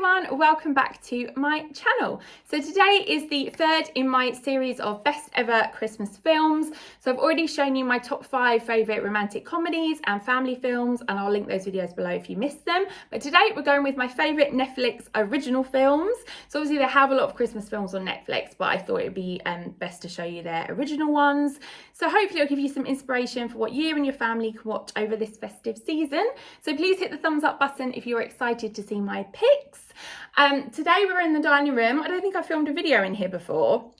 everyone, welcome back to my channel. So today is the third in my series of best ever Christmas films. So I've already shown you my top 5 favourite romantic comedies and family films, and I'll link those videos below if you missed them. But today we're going with my favourite Netflix original films. So obviously they have a lot of Christmas films on Netflix, but I thought it would be best to show you their original ones. So hopefully it'll give you some inspiration for what you and your family can watch over this festive season. So please hit the thumbs up button if you're excited to see my picks. Today we're in the dining room. I don't think I filmed a video in here before,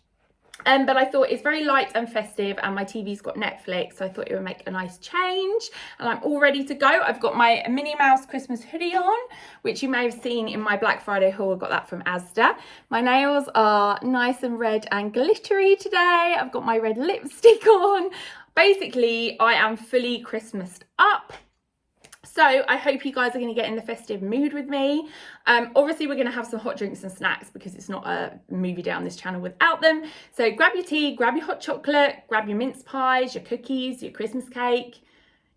but I thought it's very light and festive, and my TV's got Netflix, so I thought it would make a nice change. And I'm all ready to go. I've got my Minnie Mouse Christmas hoodie on, which you may have seen in my Black Friday haul. I got that from Asda. My nails are nice and red and glittery today. I've got my red lipstick on. Basically, I am fully Christmased up. So I hope you guys are going to get in the festive mood with me. Obviously, we're going to have some hot drinks and snacks because it's not a movie day on this channel without them. So grab your tea, grab your hot chocolate, grab your mince pies, your cookies, your Christmas cake,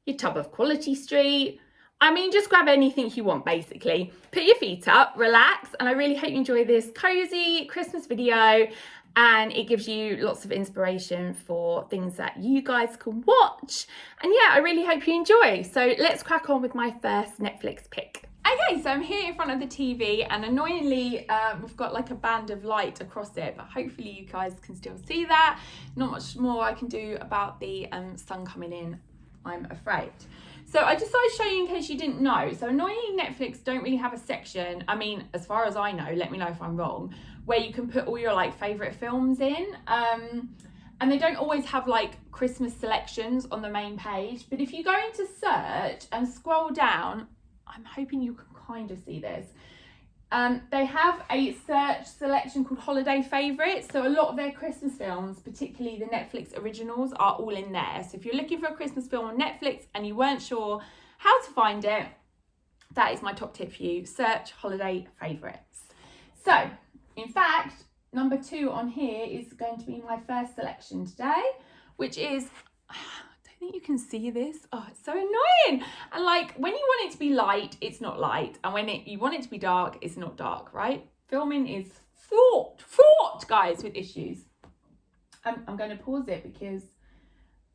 your tub of Quality Street. I mean, just grab anything you want, basically. Put your feet up, relax, and I really hope you enjoy this cozy Christmas video. And it gives you lots of inspiration for things that you guys can watch. And yeah, I really hope you enjoy. So let's crack on with my first Netflix pick. Okay, so I'm here in front of the TV, and annoyingly, we've got like a band of light across it, but hopefully you guys can still see that. Not much more I can do about the sun coming in, I'm afraid. So I decided to show you in case you didn't know. So annoyingly, Netflix don't really have a section, I mean, as far as I know, let me know if I'm wrong, where you can put all your like favourite films in. And they don't always have like Christmas selections on the main page. But if you go into search and scroll down, I'm hoping you can kind of see this. They have a search selection called Holiday Favourites. So a lot of their Christmas films, particularly the Netflix originals, are all in there. So if you're looking for a Christmas film on Netflix and you weren't sure how to find it, that is my top tip for you. Search Holiday Favourites. So, in fact, number 2 on here is going to be my first selection today, which is, I don't think you can see this. Oh, it's so annoying. And like, when you want it to be light, it's not light. And when you want it to be dark, it's not dark, right? Filming is fraught, guys, with issues. I'm going to pause it because,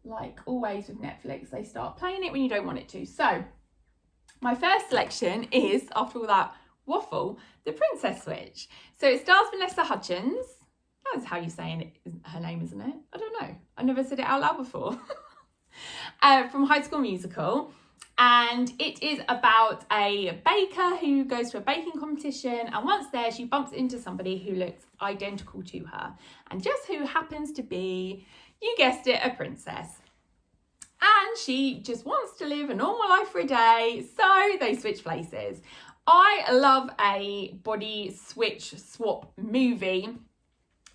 like always with Netflix, they start playing it when you don't want it to. So, my first selection is, after all that waffle, The Princess Switch. So it stars Vanessa Hudgens. That's how you say her name, isn't it? I don't know. I never said it out loud before. From High School Musical. And it is about a baker who goes to a baking competition, and once there she bumps into somebody who looks identical to her. And just who happens to be, you guessed it, a princess. And she just wants to live a normal life for a day, so they switch places. I love a body swap movie.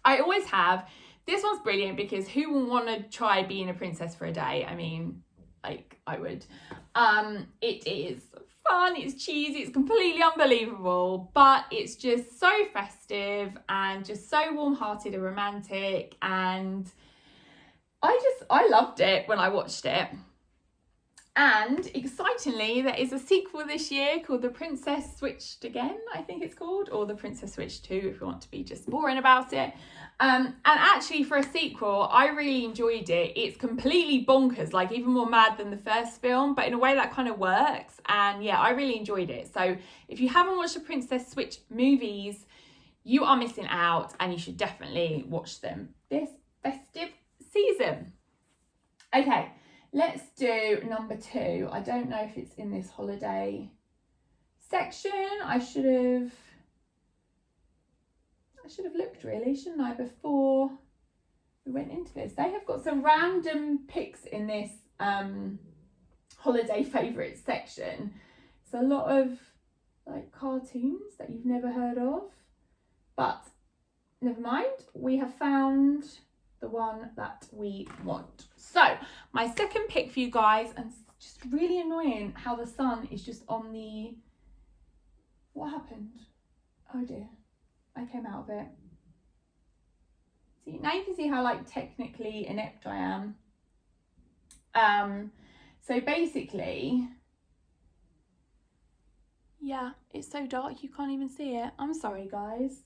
I always have. This one's brilliant because who will want to try being a princess for a day? I mean, like, I would. It is fun, it's cheesy, it's completely unbelievable, but it's just so festive and just so warm-hearted and romantic, and I loved it when I watched it. And excitingly, there is a sequel this year called The Princess Switched Again, I think it's called, or The Princess Switched 2 if you want to be just boring about it. And actually for a sequel, I really enjoyed it. It's completely bonkers, like even more mad than the first film, but in a way that kind of works. And yeah, I really enjoyed it. So if you haven't watched the Princess Switch movies, you are missing out, and you should definitely watch them this festive season. Okay. Let's do number 2. I don't know if it's in this holiday section. I should have looked really, shouldn't I, before we went into this. They have got some random picks in this holiday favourites section. It's a lot of like cartoons that you've never heard of, but never mind. We have found the one that we want. So my second pick for you guys, and it's just really annoying how the sun is just on the, what happened? Oh dear, I came out of it. See, now you can see how like technically inept I am. So basically, Yeah, it's so dark you can't even see it. I'm sorry, guys.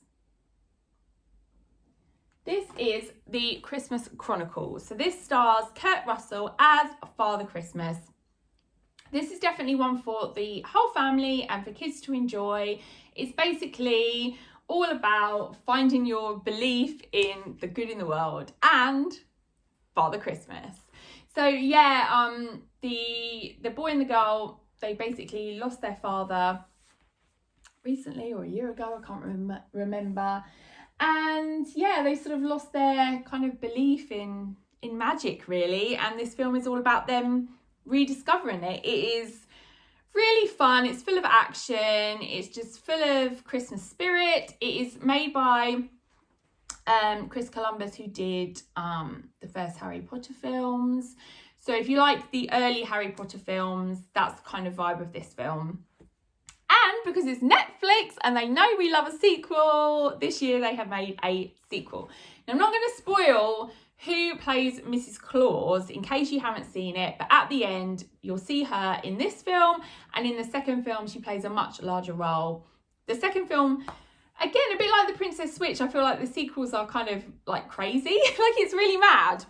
This is the Christmas Chronicles. So this stars Kurt Russell as Father Christmas. This is definitely one for the whole family and for kids to enjoy. It's basically all about finding your belief in the good in the world and Father Christmas. So yeah, the boy and the girl, they basically lost their father recently or a year ago, I can't remember. And yeah, they sort of lost their kind of belief in magic, really. And this film is all about them rediscovering it. It is really fun. It's full of action. It's just full of Christmas spirit. It is made by Chris Columbus, who did the first Harry Potter films. So if you like the early Harry Potter films, that's the kind of vibe of this film. And because it's Netflix and they know we love a sequel, this year they have made a sequel. Now, I'm not going to spoil who plays Mrs. Claus in case you haven't seen it, but at the end, you'll see her in this film, and in the second film, she plays a much larger role. The second film, again, a bit like The Princess Switch, I feel like the sequels are kind of like crazy. Like, it's really mad,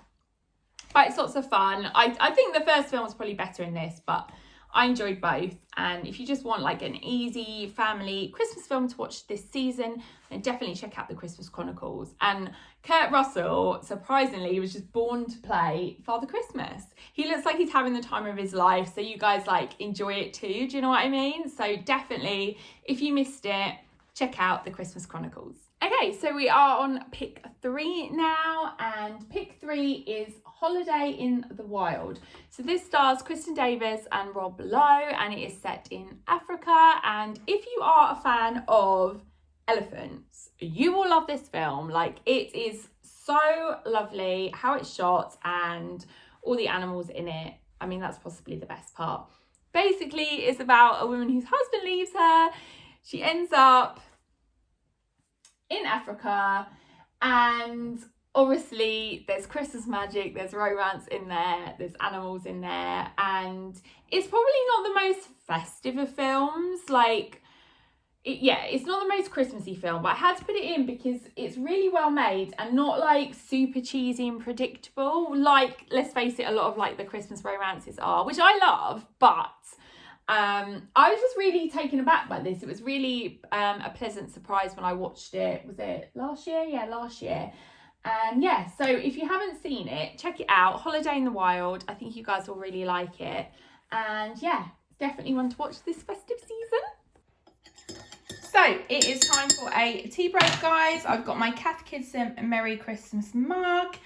but it's lots of fun. I think the first film was probably better in this, but I enjoyed both. And if you just want like an easy family Christmas film to watch this season, then definitely check out the Christmas Chronicles. And Kurt Russell, surprisingly, was just born to play Father Christmas. He looks like he's having the time of his life, so you guys like enjoy it too, do you know what I mean? So definitely, if you missed it, check out the Christmas Chronicles. Okay, so we are on pick 3 now, and pick 3 is Holiday in the Wild. So this stars Kristen Davis and Rob Lowe, and it is set in Africa. And if you are a fan of elephants, you will love this film. Like, it is so lovely how it's shot and all the animals in it. I mean, that's possibly the best part. Basically, it's about a woman whose husband leaves her. She ends up in Africa, and obviously there's Christmas magic, there's romance in there, there's animals in there, and it's probably not the most festive of films. Like, it's not the most Christmassy film, but I had to put it in because it's really well made and not like super cheesy and predictable. Like, let's face it, a lot of like the Christmas romances are, which I love, but I was just really taken aback by this. It was really a pleasant surprise when I watched it. Was it last year? Yeah, last year. And yeah, so if you haven't seen it, check it out. Holiday in the Wild. I think you guys will really like it. And yeah, definitely one to watch this festive season. So it is time for a tea break, guys. I've got my Cath Kidston Merry Christmas mug,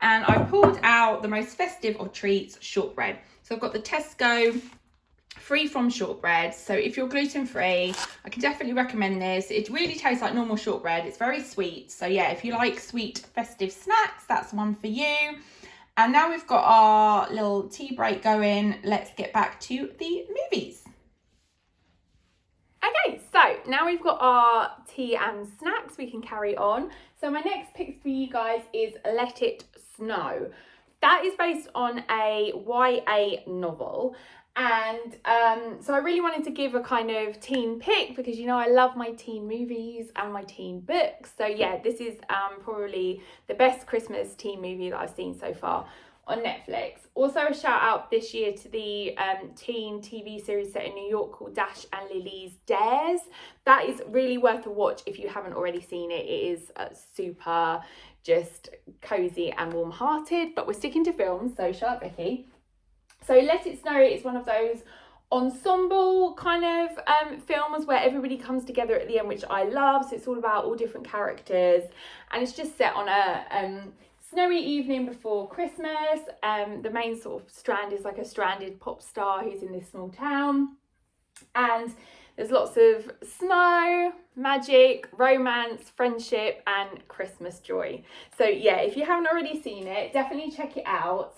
and I pulled out the most festive of treats, shortbread. So I've got the Tesco free from shortbread. So if you're gluten free, I can definitely recommend this. It really tastes like normal shortbread. It's very sweet. So yeah, if you like sweet festive snacks, that's one for you. And now we've got our little tea break going, let's get back to the movies. Okay, so now we've got our tea and snacks, we can carry on. So my next pick for you guys is Let It Snow. That is based on a YA novel. And so I really wanted to give a kind of teen pick because, you know, I love my teen movies and my teen books. So yeah, this is probably the best Christmas teen movie that I've seen so far on Netflix. Also a shout out this year to the teen TV series set in New York called Dash and Lily's Dares. That is really worth a watch if you haven't already seen it. It is super just cozy and warm-hearted, but we're sticking to films, so shut up, Becky. So Let It Snow is one of those ensemble kind of films where everybody comes together at the end, which I love. So it's all about all different characters, and it's just set on a snowy evening before Christmas. The main sort of strand is like a stranded pop star who's in this small town, and there's lots of snow, magic, romance, friendship, and Christmas joy. So yeah, if you haven't already seen it, definitely check it out.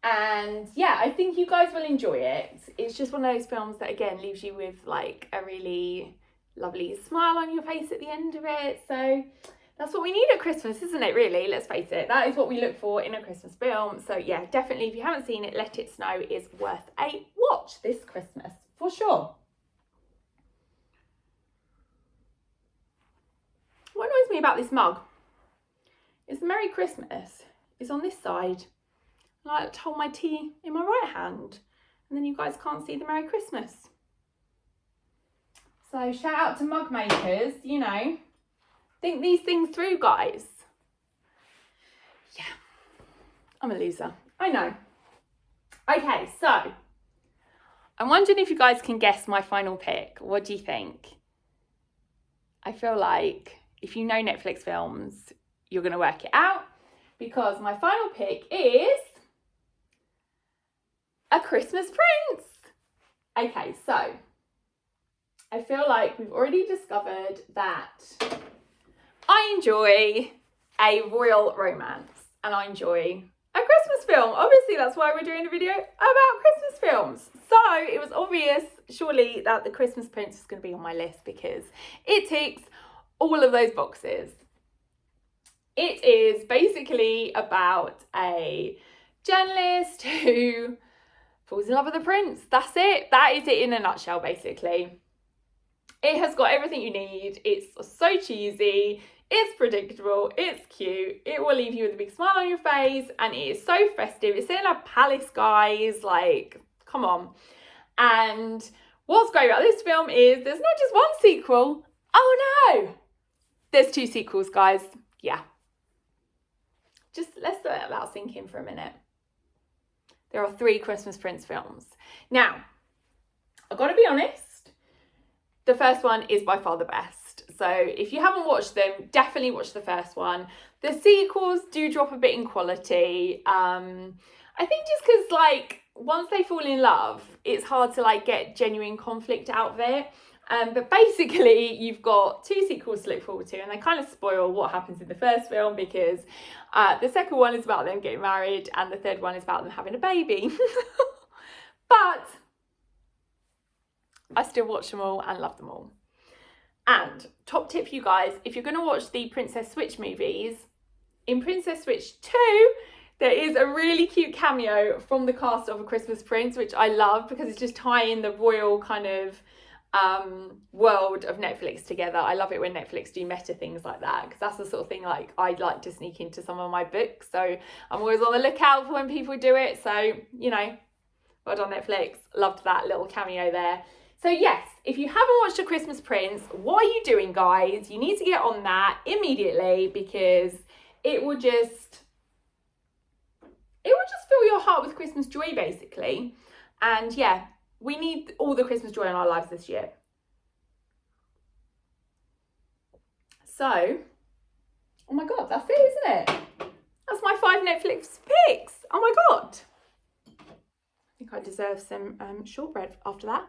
And yeah, I think you guys will enjoy it. It's just one of those films that, again, leaves you with like a really lovely smile on your face at the end of it. So that's what we need at Christmas, isn't it, really? Let's face it, that is what we look for in a Christmas film. So yeah, definitely, if you haven't seen it, Let It Snow is worth a watch this Christmas, for sure. about this mug is the Merry Christmas is on this side. And I like to hold my tea in my right hand, and then you guys can't see the Merry Christmas. So shout out to mug makers, you know, think these things through, guys. Yeah, I'm a loser, I know. Okay, so I'm wondering if you guys can guess my final pick. What do you think? I feel like if you know Netflix films, you're going to work it out, because my final pick is A Christmas Prince. Okay, so I feel like we've already discovered that I enjoy a royal romance and I enjoy a Christmas film. Obviously, that's why we're doing a video about Christmas films. So it was obvious, surely, that The Christmas Prince was going to be on my list because it ticks all of those boxes. It is basically about a journalist who falls in love with a prince. That's it. That is it in a nutshell, basically. It has got everything you need. It's so cheesy. It's predictable. It's cute. It will leave you with a big smile on your face. And it is so festive. It's in a palace, guys. Like, come on. And what's great about this film is there's not just one sequel. Oh, no. There's 2 sequels, guys. Yeah. Just let's let that sink in for a minute. There are 3 Christmas Prince films. Now, I've got to be honest, the first one is by far the best. So if you haven't watched them, definitely watch the first one. The sequels do drop a bit in quality. I think just because, like, once they fall in love, it's hard to, like, get genuine conflict out of it. But basically, you've got 2 sequels to look forward to, and they kind of spoil what happens in the first film, because the second one is about them getting married, and the third one is about them having a baby. But I still watch them all and love them all. And top tip for you guys, if you're going to watch the Princess Switch movies, in Princess Switch 2, there is a really cute cameo from the cast of A Christmas Prince, which I love because it's just tying the royal kind of world of Netflix together. I love it when Netflix do meta things like that, because that's the sort of thing like I'd like to sneak into some of my books. So I'm always on the lookout for when people do it. So, you know, well done Netflix. Loved that little cameo there. So yes, if you haven't watched A Christmas Prince, what are you doing, guys? You need to get on that immediately, because it will just fill your heart with Christmas joy, basically. And yeah, we need all the Christmas joy in our lives this year. So, oh my God, that's it, isn't it? That's my 5 Netflix picks. Oh my God. I think I deserve some shortbread after that.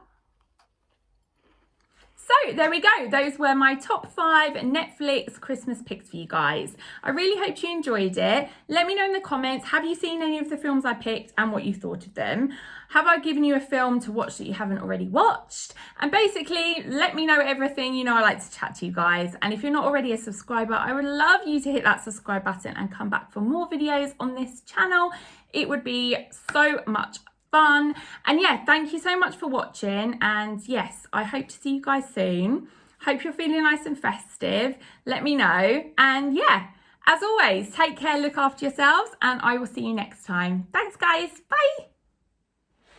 So there we go. Those were my top 5 Netflix Christmas picks for you guys. I really hope you enjoyed it. Let me know in the comments, have you seen any of the films I picked and what you thought of them? Have I given you a film to watch that you haven't already watched? And basically, let me know everything. You know I like to chat to you guys. And if you're not already a subscriber, I would love you to hit that subscribe button and come back for more videos on this channel. It would be so much fun. And yeah, thank you so much for watching, and yes, I hope to see you guys soon. Hope you're feeling nice and festive. Let me know, and yeah, as always, take care, look after yourselves, and I will see you next time. Thanks guys, bye.